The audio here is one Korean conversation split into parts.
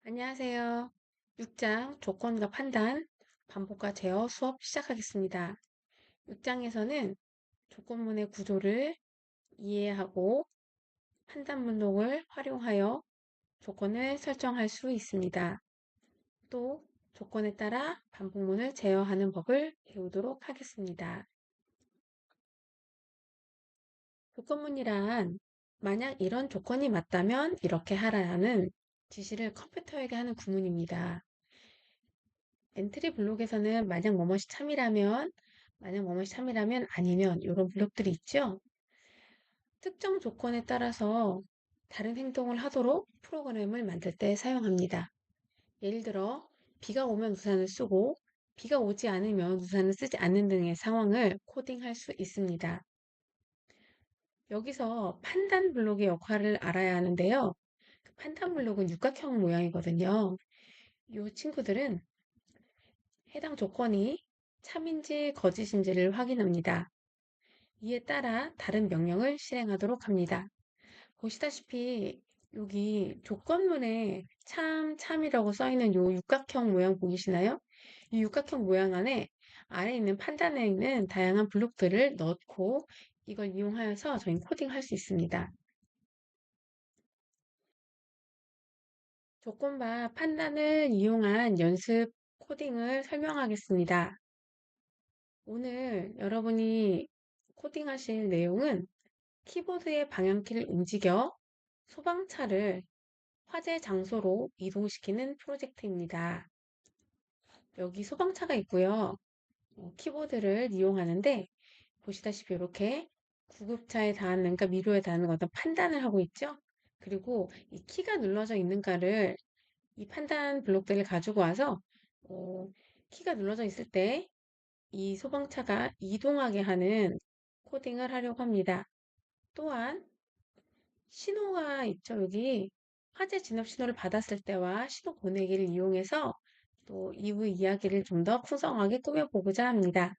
안녕하세요. 6장 조건과 판단, 반복과 제어 수업 시작하겠습니다. 6장에서는 조건문의 구조를 이해하고 판단 문록을 활용하여 조건을 설정할 수 있습니다. 또 조건에 따라 반복문을 제어하는 법을 배우도록 하겠습니다. 조건문이란 만약 이런 조건이 맞다면 이렇게 하라는 지시를 컴퓨터에게 하는 구문입니다. 엔트리 블록에서는 만약 뭐뭇이 참이라면 아니면 이런 블록들이 있죠. 특정 조건에 따라서 다른 행동을 하도록 프로그램을 만들 때 사용합니다. 예를 들어 비가 오면 우산을 쓰고 비가 오지 않으면 우산을 쓰지 않는 등의 상황을 코딩할 수 있습니다. 여기서 판단 블록의 역할을 알아야 하는데요. 그 판단 블록은 육각형 모양이거든요. 이 친구들은 해당 조건이 참인지 거짓인지를 확인합니다. 이에 따라 다른 명령을 실행하도록 합니다. 보시다시피 여기 조건문에 참이라고 써있는 요 육각형 모양 보이시나요? 이 육각형 모양 안에 아래에 있는 판단에 있는 다양한 블록들을 넣고 이걸 이용하여서 저희 코딩할 수 있습니다. 조건과 판단을 이용한 연습 코딩을 설명하겠습니다. 오늘 여러분이 코딩하실 내용은 키보드의 방향키를 움직여 소방차를 화재 장소로 이동시키는 프로젝트입니다. 여기 소방차가 있고요. 키보드를 이용하는데 보시다시피 이렇게 구급차에 닿는, 그러니까 미로에 닿는 어떤 판단을 하고 있죠. 그리고 이 키가 눌러져 있는가를 이 판단 블록들을 가지고 와서 어, 키가 눌러져 있을 때 이 소방차가 이동하게 하는 코딩을 하려고 합니다. 또한 신호가 있죠. 여기 화재 진압 신호를 받았을 때와 신호 보내기를 이용해서 또 이후 이야기를 좀 더 풍성하게 꾸며보고자 합니다.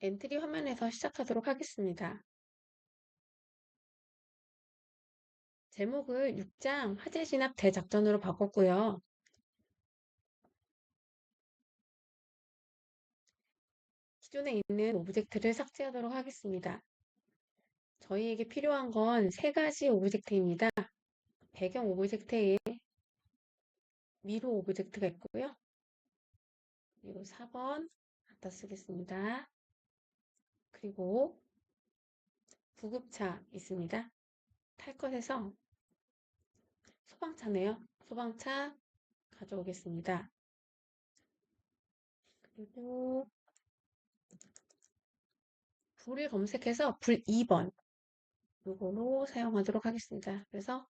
엔트리 화면에서 시작하도록 하겠습니다. 제목을 6장 화재 진압 대작전으로 바꿨고요. 기존에 있는 오브젝트를 삭제하도록 하겠습니다. 저희에게 필요한 건 세 가지 오브젝트입니다. 배경 오브젝트에 미로 오브젝트가 있고요. 미로 4번 갖다 쓰겠습니다. 그리고 구급차 있습니다. 탈 것에서 소방차네요. 소방차 가져오겠습니다. 그리고 불을 검색해서 불 2번 요거로 사용하도록 하겠습니다. 그래서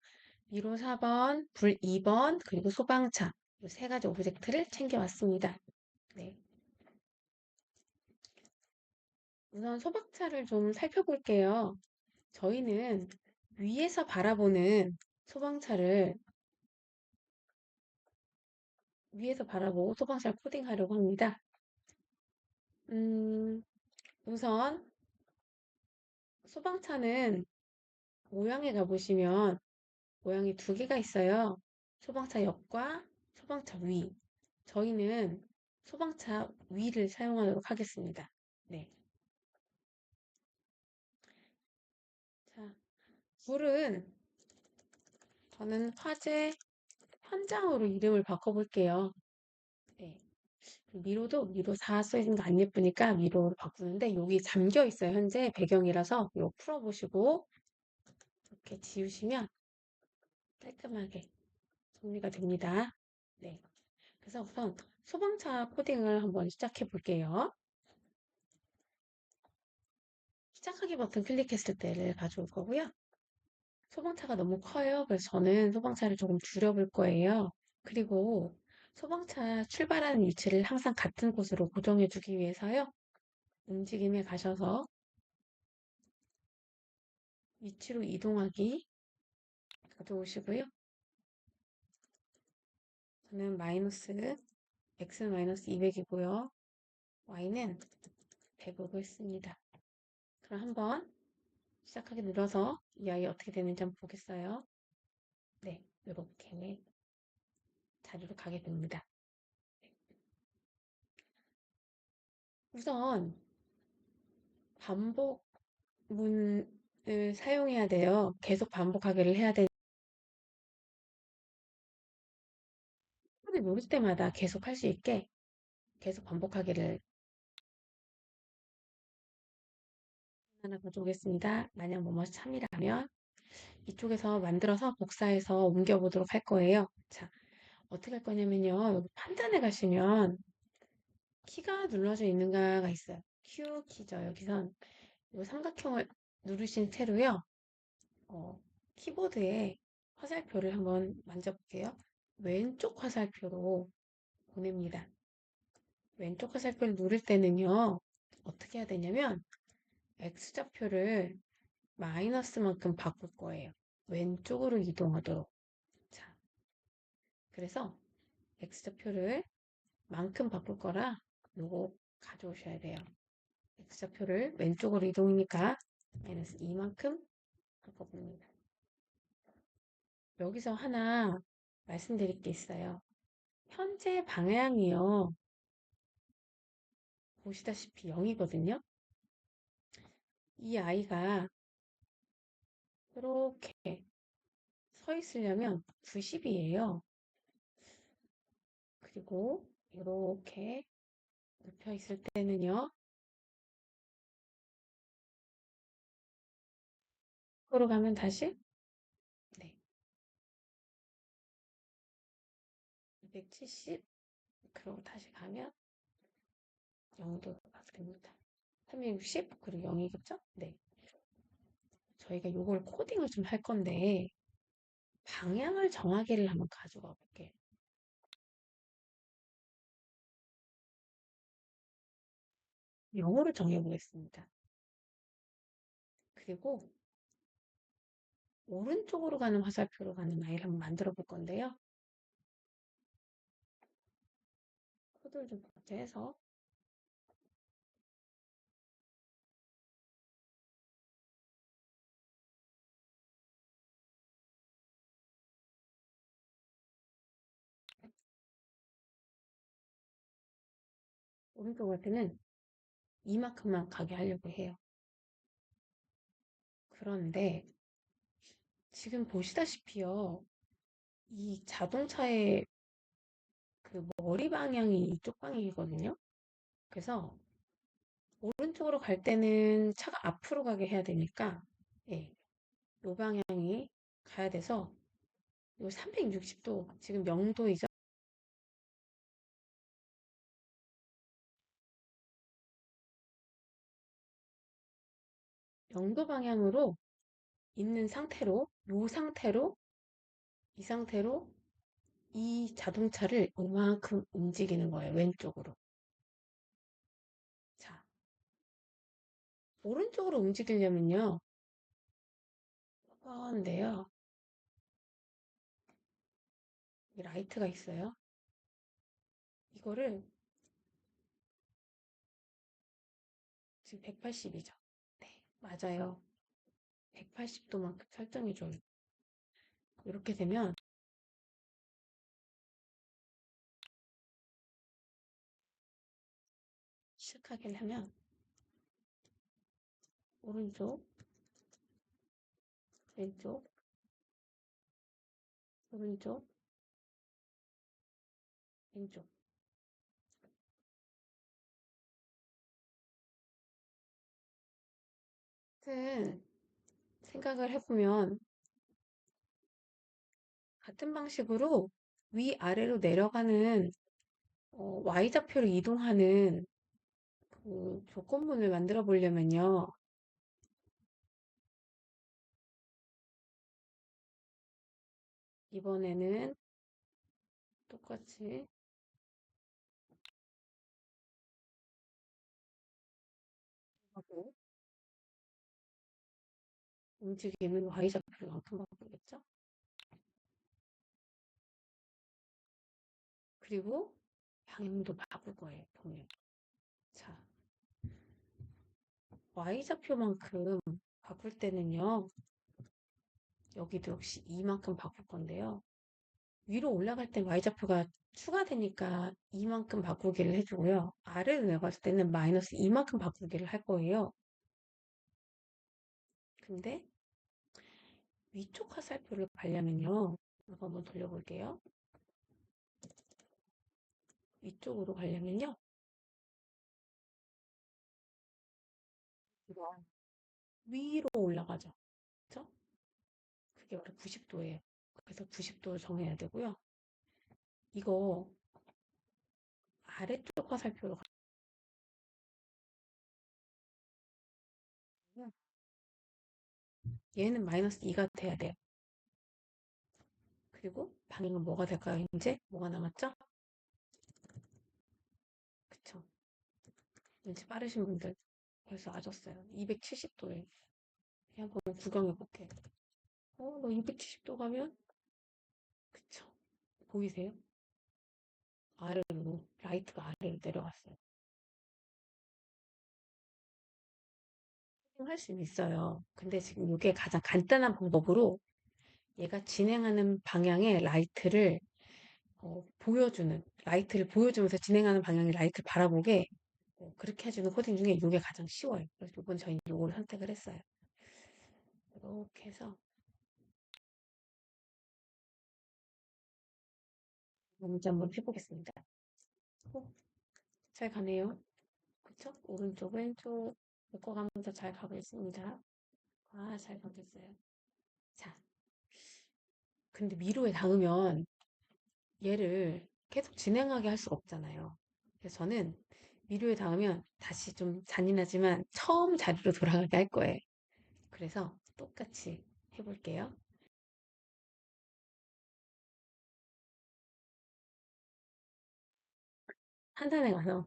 미로 4번, 불 2번, 그리고 소방차 이 세 가지 오브젝트를 챙겨왔습니다. 네. 우선 소방차를 좀 살펴볼게요. 저희는 위에서 바라보는 소방차를 위에서 바라보고 소방차를 코딩하려고 합니다. 우선 소방차는 모양에 가보시면 모양이 두 개가 있어요. 소방차 옆과 소방차 위. 저희는 소방차 위를 사용하도록 하겠습니다. 네. 자, 불은 저는 화재 현장으로 이름을 바꿔볼게요. 네. 미로도 미로 4 써있는 거 안 예쁘니까 미로로 바꾸는데 여기 잠겨 있어요. 현재 배경이라서 이거 풀어보시고 이렇게 지우시면 깔끔하게 정리가 됩니다. 네. 그래서 우선 소방차 코딩을 한번 시작해 볼게요. 시작하기 버튼 클릭했을 때를 가져올 거고요. 소방차가 너무 커요. 그래서 저는 소방차를 조금 줄여볼 거예요. 그리고 소방차 출발하는 위치를 항상 같은 곳으로 고정해 주기 위해서요. 움직임에 가셔서 위치로 이동하기 가져오시고요. 저는 x 마이너스 200이고요. y는 100으로 했습니다. 그럼 한번 시작하기 눌러서 이 아이 어떻게 되는지 한번 보겠어요. 네, 이렇게 자리로 가게 됩니다. 우선 반복문을 사용해야 돼요. 계속 반복하기를 해야 되는데 소리 누를 때마다 계속 할 수 있게 계속 반복하기를 하나 가져오겠습니다. 만약 뭐뭐 참이라면 이쪽에서 만들어서 복사해서 옮겨보도록 할 거예요. 자, 어떻게 할 거냐면요. 여기 판단에 가시면 키가 눌러져 있는가가 있어요. Q 키죠. 여기선 이 삼각형을 누르신 채로요. 어, 키보드에 화살표를 한번 만져볼게요. 왼쪽 화살표로 보냅니다. 왼쪽 화살표를 누를 때는요. 어떻게 해야 되냐면 X좌표를 마이너스만큼 바꿀 거예요. 왼쪽으로 이동하도록. 자, 그래서 X좌표를 만큼 바꿀 거라 요거 가져오셔야 돼요. X좌표를 왼쪽으로 이동이니까 마이너스 2만큼 바꿔봅니다. 여기서 하나 말씀드릴 게 있어요. 현재 방향이요. 보시다시피 0이거든요. 이 아이가 이렇게 서 있으려면 90이에요. 그리고 이렇게 눕혀 있을 때는요. 으로 가면 다시 네, 270 그리고 다시 가면 0도가 됩니다. 360 그리고 0이겠죠? 네. 저희가 요걸 코딩을 좀 할 건데 방향을 정하기를 한번 가져가 볼게요. 영어를 정해 보겠습니다. 그리고 오른쪽으로 가는 화살표로 가는 아이를 한번 만들어 볼 건데요. 코드를 좀 복제해서 오른쪽 갈 때는 이만큼만 가게 하려고 해요. 그런데 지금 보시다시피요. 이 자동차의 그 머리 방향이 이쪽 방향이거든요. 그래서 오른쪽으로 갈 때는 차가 앞으로 가게 해야 되니까 예, 요 방향이 가야 돼서 요 360도 지금 0도이죠. 0도 방향으로 있는 상태로 이 상태로 이 자동차를 이만큼 움직이는 거예요. 왼쪽으로. 자, 오른쪽으로 움직이려면요. 한데요. 이 라이트가 있어요. 이거를 지금 180이죠. 네, 맞아요. 180도만큼 설정해줘요. 이렇게 되면 시작하게 하면 오른쪽, 왼쪽, 오른쪽, 왼쪽. 같은 생각을 해보면 같은 방식으로 위아래로 내려가는 Y좌표로 이동하는 그 조건문을 만들어 보려면요. 이번에는 똑같이 하고 움직임은 Y좌표만큼 바꾸겠죠? 그리고 방향도 바꿀 거예요. 동일. 자, Y좌표만큼 바꿀 때는요, 여기도 역시 이만큼 바꿀 건데요. 위로 올라갈 땐 y좌표가 추가되니까 이만큼 바꾸기를 해주고요. 아래로 내려갔을 때는 마이너스 이만큼 바꾸기를 할 거예요. 근데 위쪽 화살표를 가려면요. 이거 한번 돌려볼게요. 위쪽으로 가려면요. 이거 위로 올라가죠. 그쵸? 그게 바로 90도예요. 그래서 90도를 정해야 되고요. 이거 아래쪽 화살표로 가면 얘는 마이너스 2가 돼야 돼요. 그리고 방향은 뭐가 될까요? 이제 뭐가 남았죠? 그쵸? 왠지 빠르신 분들 벌써 아셨어요. 270도에 한번 구경해 볼게. 너 270도 가면 그쵸? 보이세요? 아래로 라이트가 아래로 내려갔어요. 할 수는 있어요. 근데 지금 이게 가장 간단한 방법으로 얘가 진행하는 방향의 라이트를 보여주면서 진행하는 방향의 라이트를 바라보게 그렇게 해주는 코딩 중에 이게 가장 쉬워요. 그래서 이번 저희 이걸 선택을 했어요. 이렇게 해서 먼저 한번 해보겠습니다. 잘 가네요. 그쵸? 오른쪽, 왼쪽 묶어가면서 잘 가고 있습니다. 잘 가고 있어요. 자, 근데 미로에 닿으면 얘를 계속 진행하게 할 수가 없잖아요. 그래서 저는 미로에 닿으면 다시 좀 잔인하지만 처음 자리로 돌아가게 할 거예요. 그래서 똑같이 해볼게요. 한산에 가서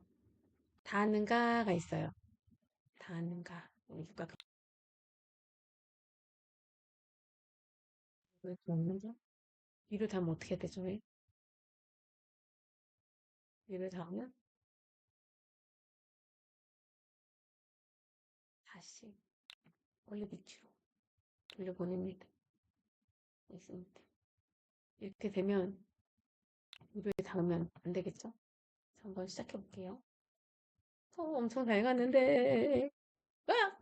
닿는가가 있어요. 닿는가. 누가 왜 그러는지? 위로 닿으면 어떻게 되죠? 왜? 위로 닿으면 다시 원래 위치로 돌려보냅니다. 있습니다. 이렇게 되면 위로에 닿으면 안 되겠죠? 한번 시작해 볼게요. 엄청 잘 갔는데,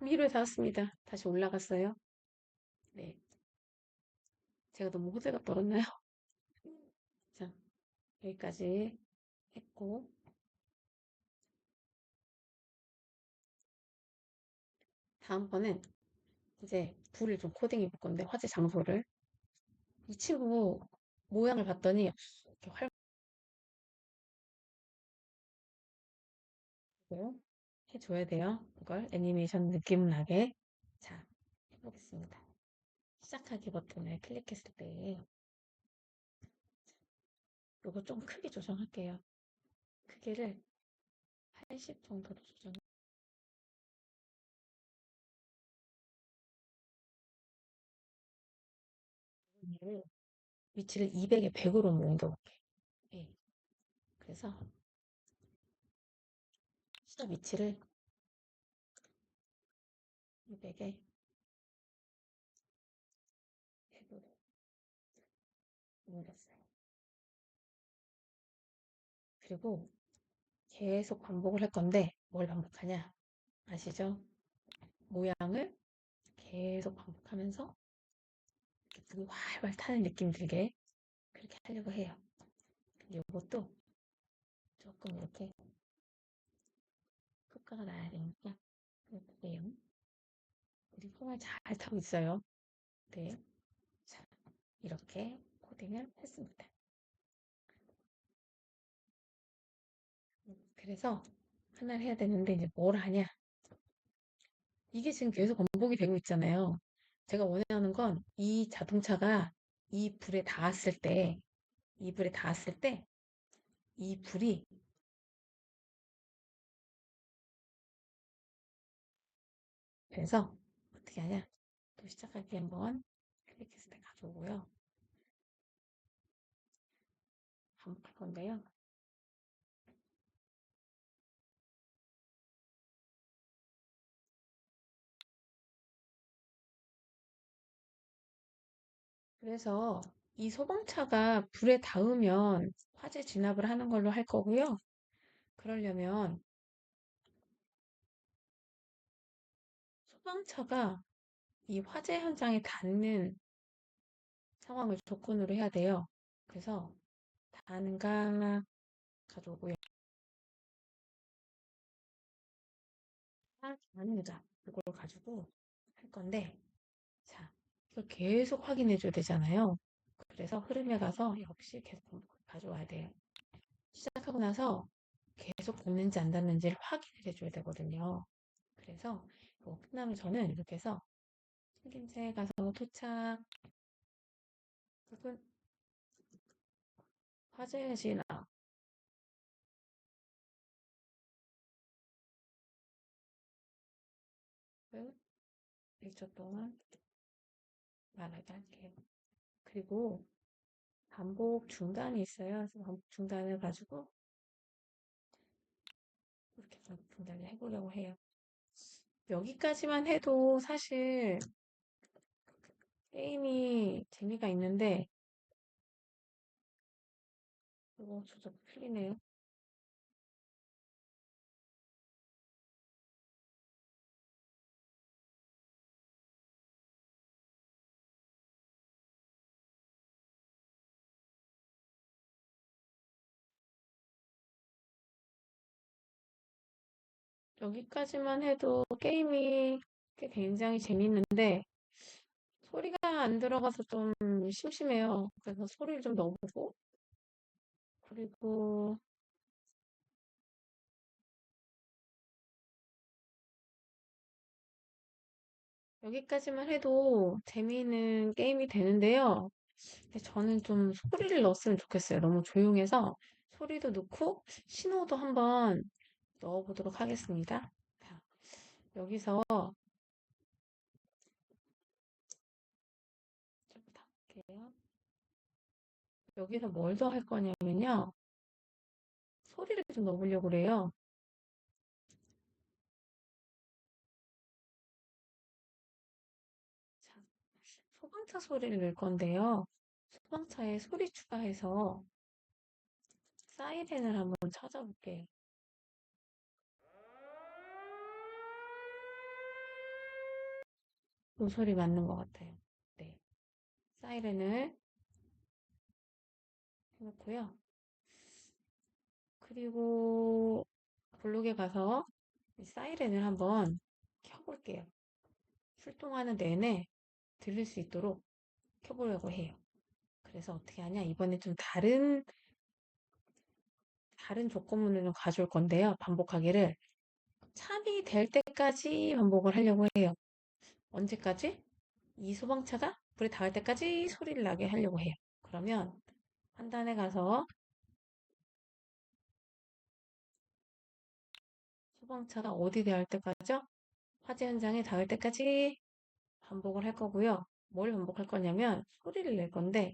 위로에 닿았습니다. 다시 올라갔어요. 네. 제가 너무 호들갑 떨었나요? 자, 여기까지 했고, 다음번엔 이제 불을 좀 코딩해 볼 건데, 화재 장소를. 이 친구 모양을 봤더니, 이렇게 활고 해줘야 돼요. 이걸 애니메이션 느낌 나게. 자, 해보겠습니다. 시작하기 버튼을 클릭했을 때, 이거 좀 크게 조정할게요. 크기를 80 정도로 조정. 얘를 위치를 200에 100으로 옮겨볼게. 예. 그래서 시작 위치를 200에 100으로 옮겼어요. 그리고 계속 반복을 할 건데 뭘 반복하냐? 아시죠? 모양을 계속 반복하면서 이렇게 불이 활활 타는 느낌 들게 그렇게 하려고 해요. 근데 이것도 조금 이렇게 효과가 나야 되니까 그래요. 우리 정말 잘 타고 있어요. 네. 자, 이렇게 코딩을 했습니다. 그래서 하나를 해야 되는데 이제 뭘 하냐? 이게 지금 계속 반복이 되고 있잖아요. 제가 원하는 건 이 자동차가 이 불에 닿았을 때, 이 불에 닿았을 때, 이 불이, 그래서 어떻게 하냐? 또 시작하기 한번 클릭했을 때 가져오고요. 반복할 건데요. 그래서 이 소방차가 불에 닿으면 화재 진압을 하는 걸로 할 거고요. 그러려면 소방차가 이 화재 현장에 닿는 상황을 조건으로 해야 돼요. 그래서 단가 가져오고요. 닿는 의자 이걸 가지고 할 건데, 자, 이걸 계속 확인해 줘야 되잖아요. 그래서 흐름에 가서 역시 계속 가져와야 돼요. 시작하고 나서 계속 닿는지 안 닿는지를 확인을 해줘야 되거든요. 그래서 이거 끝나면 저는 이렇게 해서 생김새 가서 도착, 부분 화재 진압, 1초 동안 말하게 할게요. 그리고 반복 중단이 있어요. 그래서 반복 중단을 가지고 이렇게 반복 중단을 해보려고 해요. 여기까지만 해도 사실 게임이 재미가 있는데, 이거 조작 풀리네요. 여기까지만 해도 게임이 굉장히 재밌는데, 소리가 안 들어가서 좀 심심해요. 그래서 소리를 좀 넣어보고, 그리고 여기까지만 해도 재미있는 게임이 되는데요. 근데 저는 좀 소리를 넣었으면 좋겠어요. 너무 조용해서 소리도 넣고 신호도 한번 넣어보도록 하겠습니다. 자, 여기서 좀 닫을게요. 여기서 뭘 더 할 거냐면요. 소리를 좀 넣어보려고 그래요. 자, 소방차 소리를 넣을 건데요. 소방차에 소리 추가해서 사이렌을 한번 찾아볼게요. 이 소리 맞는 것 같아요. 네. 사이렌을 해놓고요. 그리고 블록에 가서 이 사이렌을 한번 켜볼게요. 출동하는 내내 들릴 수 있도록 켜보려고 해요. 그래서 어떻게 하냐? 이번에 좀 다른 조건문을 좀 가져올 건데요. 반복하기를. 참이 될 때까지 반복을 하려고 해요. 언제까지? 이 소방차가 불에 닿을 때까지 소리를 나게 하려고 해요. 그러면 판단에 가서 소방차가 어디 닿을 때까지요? 화재 현장에 닿을 때까지 반복을 할 거고요. 뭘 반복할 거냐면 소리를 낼 건데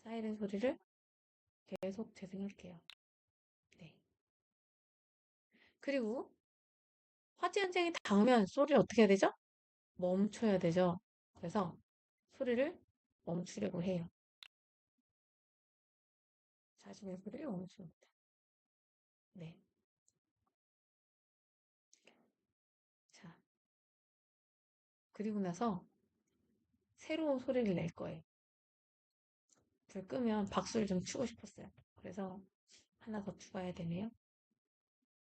사이렌 소리를 계속 재생할게요. 네. 그리고 화재 현장에 닿으면 소리를 어떻게 해야 되죠? 멈춰야 되죠. 그래서 소리를 멈추려고 해요. 자신의 소리를 멈춥니다. 네. 자, 그리고 나서 새로운 소리를 낼 거예요. 불 끄면 박수를 좀 치고 싶었어요. 그래서 하나 더 추가해야 되네요.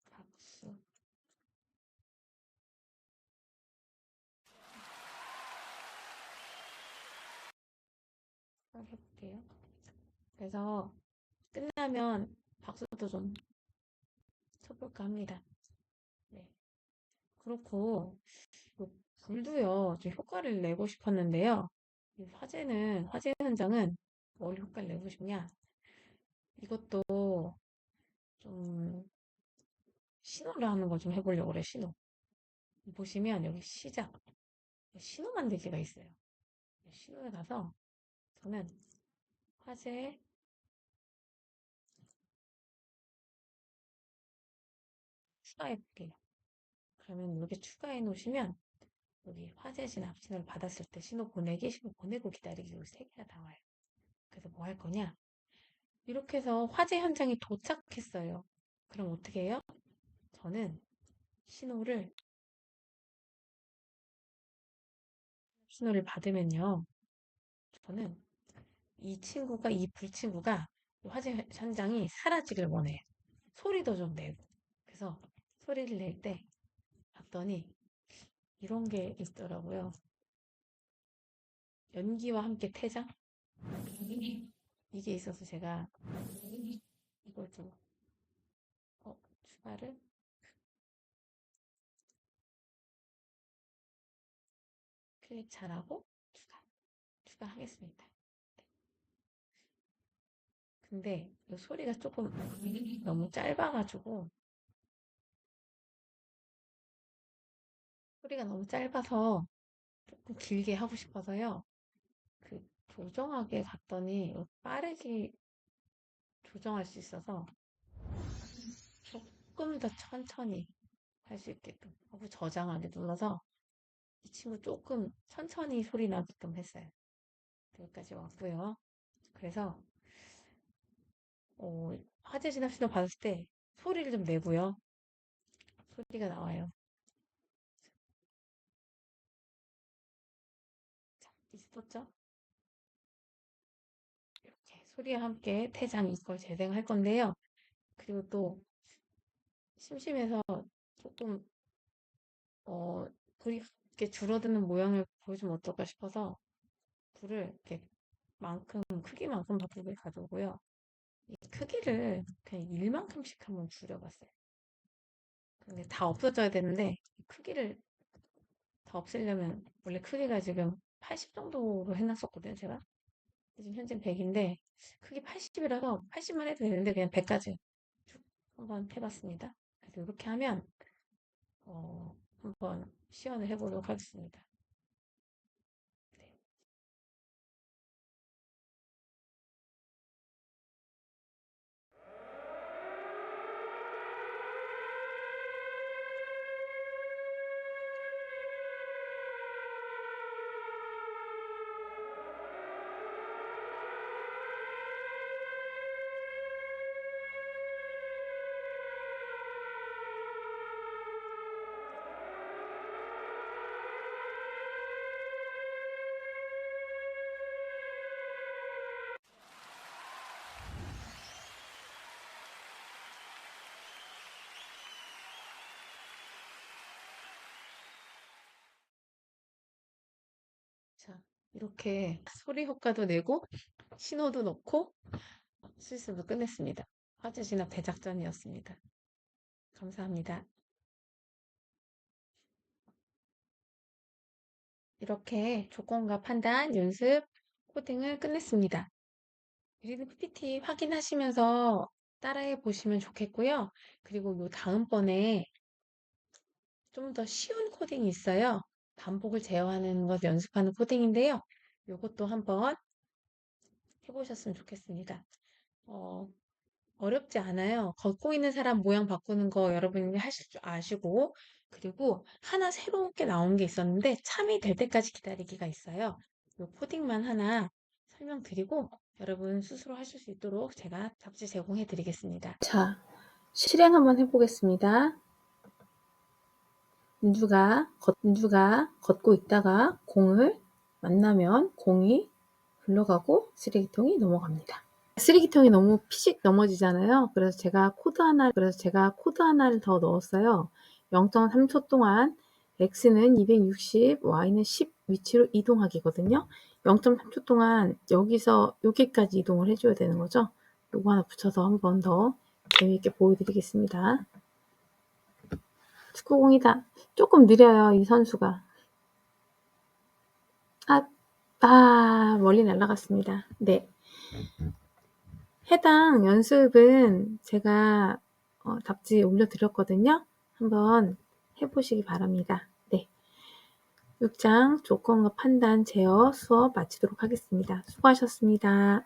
박수. 해볼게요. 그래서 끝나면 박수도 좀 쳐볼까 합니다. 네. 그렇고, 그 불도요, 좀 효과를 내고 싶었는데요. 이 화재 현장은 뭘 효과를 내고 싶냐? 이것도 좀 신호를 하는 걸 좀 해보려고 그래, 신호. 보시면 여기 시작, 신호 만들기가 있어요. 신호에 가서 저는 화재 추가해 볼게요. 그러면 이렇게 추가해 놓으시면 여기 화재 진압 신호를 받았을 때 신호 보내기, 신호 보내고 기다리기 요 세 개가 나와요. 그래서 뭐 할 거냐? 이렇게 해서 화재 현장에 도착했어요. 그럼 어떻게 해요? 저는 신호를 받으면요. 저는 이 불친구가 화재 현장이 사라지길 원해요. 소리도 좀 내고. 그래서 소리를 낼 때 봤더니 이런 게 있더라고요. 연기와 함께 퇴장? 이게 있어서 제가 이걸 좀 추가를 클릭 잘하고 추가하겠습니다. 근데 이 소리가 조금 너무 짧아가지고 소리가 너무 짧아서 조금 길게 하고 싶어서요. 그 조정하게 갔더니 빠르게 조정할 수 있어서 조금 더 천천히 할 수 있게끔 하고 저장하게 눌러서 이 친구 조금 천천히 소리 나게끔 했어요. 여기까지 왔고요. 그래서 화재 진압 신호 받았을 때 소리를 좀 내고요. 소리가 나와요. 자, 있었죠? 이렇게 소리와 함께 퇴장 이걸 재생할 건데요. 그리고 또 심심해서 조금 어, 불이 이렇게 줄어드는 모양을 보여주면 어떨까 싶어서 불을 이렇게 크기만큼 더 불을 가져오고요. 이 크기를 그냥 1만큼씩 한번 줄여봤어요. 근데 다 없어져야 되는데 크기를 더 없애려면 원래 크기가 지금 80 정도로 해놨었거든요, 제가. 지금 현재 100인데 크기 80이라서 80만 해도 되는데 그냥 100까지 쭉 한번 해봤습니다. 그래서 이렇게 하면 한번 시연을 해보도록 하겠습니다. 네. 자, 이렇게 소리 효과도 내고 신호도 넣고 실습을 끝냈습니다. 화재 진압 대작전이었습니다. 감사합니다. 이렇게 조건과 판단, 연습, 코딩을 끝냈습니다. 그리고 PPT 확인하시면서 따라해 보시면 좋겠고요. 그리고 요 다음번에 좀 더 쉬운 코딩이 있어요. 반복을 제어하는 것 연습하는 코딩인데요. 요것도 한번 해보셨으면 좋겠습니다. 어, 어렵지 않아요. 걷고 있는 사람 모양 바꾸는 거 여러분이 하실 줄 아시고, 그리고 하나 새롭게 나온 게 있었는데, 참이 될 때까지 기다리기가 있어요. 요 코딩만 하나 설명드리고, 여러분 스스로 하실 수 있도록 제가 잡지 제공해 드리겠습니다. 자, 실행 한번 해보겠습니다. 민주가 걷고 있다가 공을 만나면 공이 흘러가고 쓰레기통이 넘어갑니다. 쓰레기통이 너무 피식 넘어지잖아요. 그래서 제가 코드 하나를 더 넣었어요. 0.3초 동안 X는 260, Y는 10 위치로 이동하기거든요. 0.3초 동안 여기까지 이동을 해줘야 되는 거죠. 요거 하나 붙여서 한 번 더 재미있게 보여드리겠습니다. 축구공이다. 조금 느려요, 이 선수가. 멀리 날아갔습니다. 네. 해당 연습은 제가 답지에 올려드렸거든요. 한번 해보시기 바랍니다. 네. 6장 조건과 판단 제어 수업 마치도록 하겠습니다. 수고하셨습니다.